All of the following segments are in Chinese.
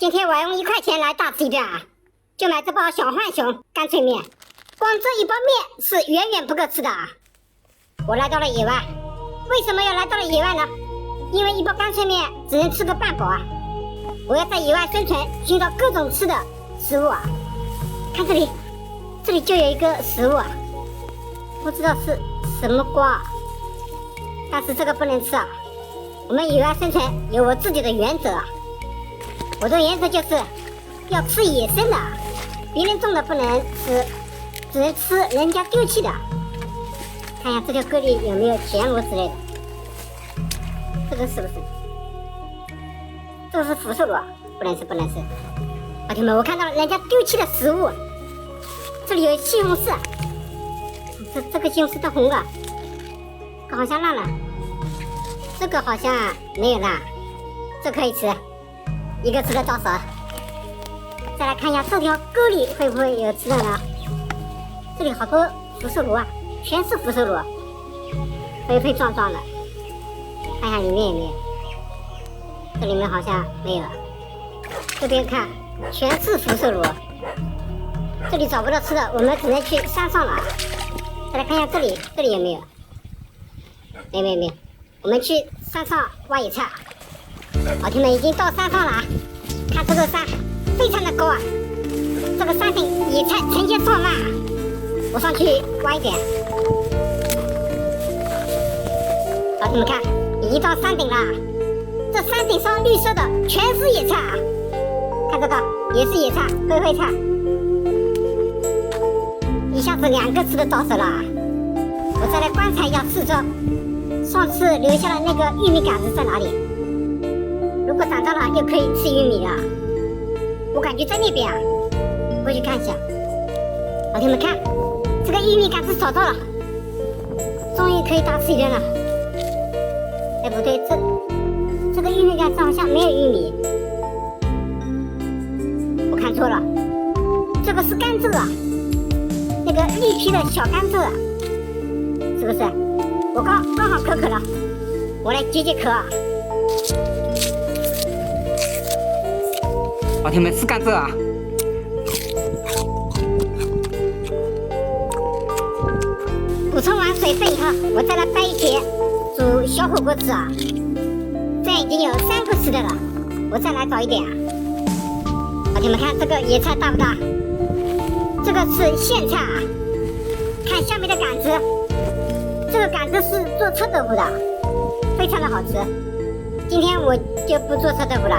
今天我用1块钱来大吃一顿啊，就买这包小浣熊干脆面，光这一包面是远远不够吃的啊。我来到了野外，为什么要来到了野外呢？因为一包干脆面只能吃个半饱啊。我要在野外生存，寻找各种吃的食物啊。看这里，这里就有一个食物啊，不知道是什么瓜啊，但是这个不能吃啊。我们野外生存有我自己的原则啊。我的原则就是要吃野生的，别人种的不能吃，只能吃人家丢弃的。看一下这条沟里有没有田螺之类的，这个是不是？这个是福寿螺，不能吃，不能吃。老铁们，我看到了人家丢弃的食物，这里有西红柿，这个西红柿都红了，这个好像烂了，这个好像没有烂，这可以吃。一个吃的到手，再来看一下这条沟里会不会有吃的呢？这里好多福寿螺啊，全是福寿螺，肥肥壮壮的。看一下里面有没有？这里面好像没有。这边看全是福寿螺，这里找不到吃的，我们只能去山上了。再来看一下这里有没有？没，我们去山上挖野菜。老铁们已经到山上了啊！看这个山非常的高啊，这个山顶野菜成千上万啊！我上去挖一点。老铁们看，已经到山顶了，这山顶上绿色的全是野菜啊！看这个也是野菜，灰菜，一下子2个吃的到手了啊！我再来观察一下四周，上次留下的那个玉米杆子在哪里？如果长到了就可以吃玉米了，我感觉在那边啊，过去看一下。老铁们看，这个玉米杆子找到了，终于可以大吃一顿了。哎，不对，这个玉米杆子好像没有玉米，我看错了，这个是甘蔗啊，那个绿皮的小甘蔗啊，是不是？我刚好口渴了，我来解解渴啊。老铁们吃甘蔗啊！补充完水分以后，我再来掰一节煮小火锅吃啊。这已经有3个吃的了，我再来找一点啊。老铁们看这个野菜大不大？这个是苋菜啊，看下面的杆子，这个杆子是做臭豆腐的，非常的好吃。今天我就不做臭豆腐了，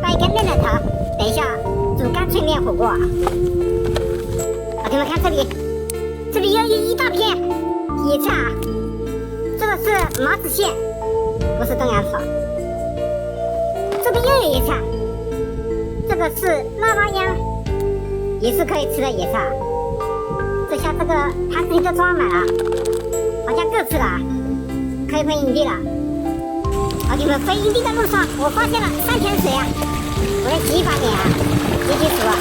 掰一根嫩头，等一下煮干脆面火锅。老铁们看这里又有一大片野菜啊，这个是麻子苋，不是东洋草。这边又有野菜，这个是腊八秧，也是可以吃的野菜。这下这个盘子里都装满了，好像够吃了啊，可以回营地了。老铁们，回营地的路上，我发现了3泉水啊，我来挤一把脸啊，解暑啊。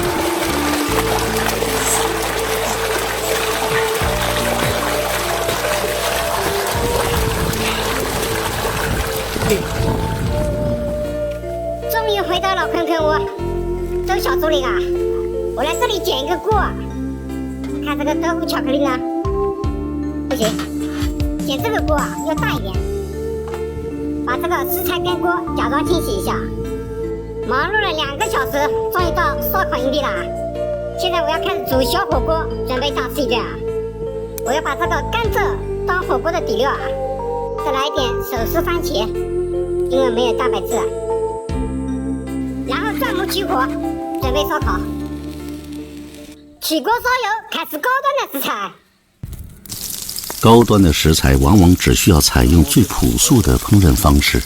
终于回到了坤坤窝，周小竹林啊，我来这里捡一个锅，看这个豆腐巧克力呢，不行，捡这个锅啊要大一点。把这个食材跟锅假装清洗一下。忙碌了2个小时，终于到烧烤营地了。现在我要开始煮小火锅，准备大吃一顿啊！我要把这个甘蔗当火锅的底料啊，再来一点手撕番茄，因为没有蛋白质啊。然后钻木取火，准备烧烤。起锅烧油，开始高端的食材。高端的食材往往只需要采用最朴素的烹饪方式。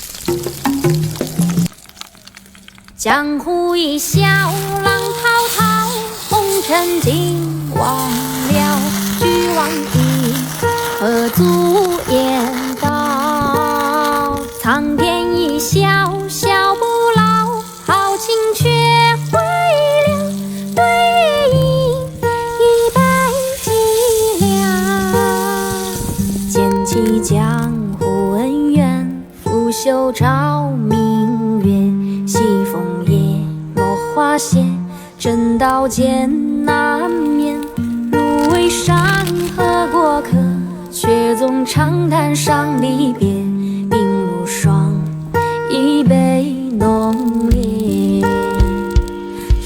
江湖一笑，浪滔滔，红尘尽忘了，俱往矣，何足言道？苍天一笑，笑不老，豪情却会了，对饮一杯寂寥。捡起江湖恩怨，拂袖照明月，西风夜花谢，正道艰难眠。芦苇山河过客，却总长叹伤离别。鬓如霜，一杯浓烈。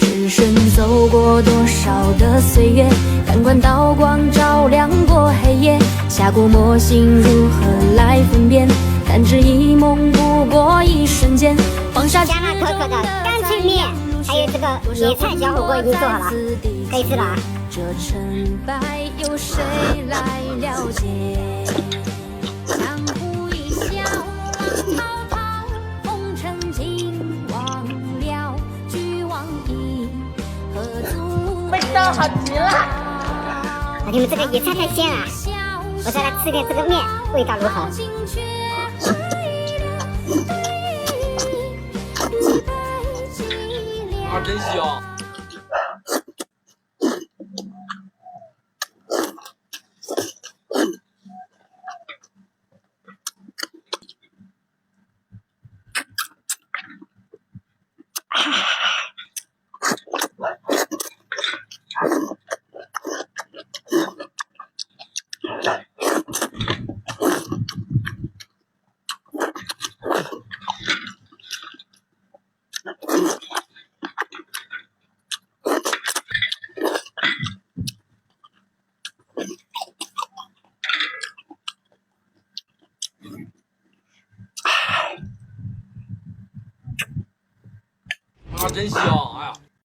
只身走过多少的岁月，感官刀光照亮过黑夜。下过魔心如何来分辨？弹指一梦不过一瞬间。放下加那可可的干脆面，还有这个野菜小火锅已经做好了，可以吃了啊。这成败有谁来了解？江湖一笑，浪滔滔，红尘尽忘了，俱往矣，何足味道好极了！啊，你们这个野菜太鲜了，我再来吃点这个面，味道如何？啊，真香！啊，真香！哎呀。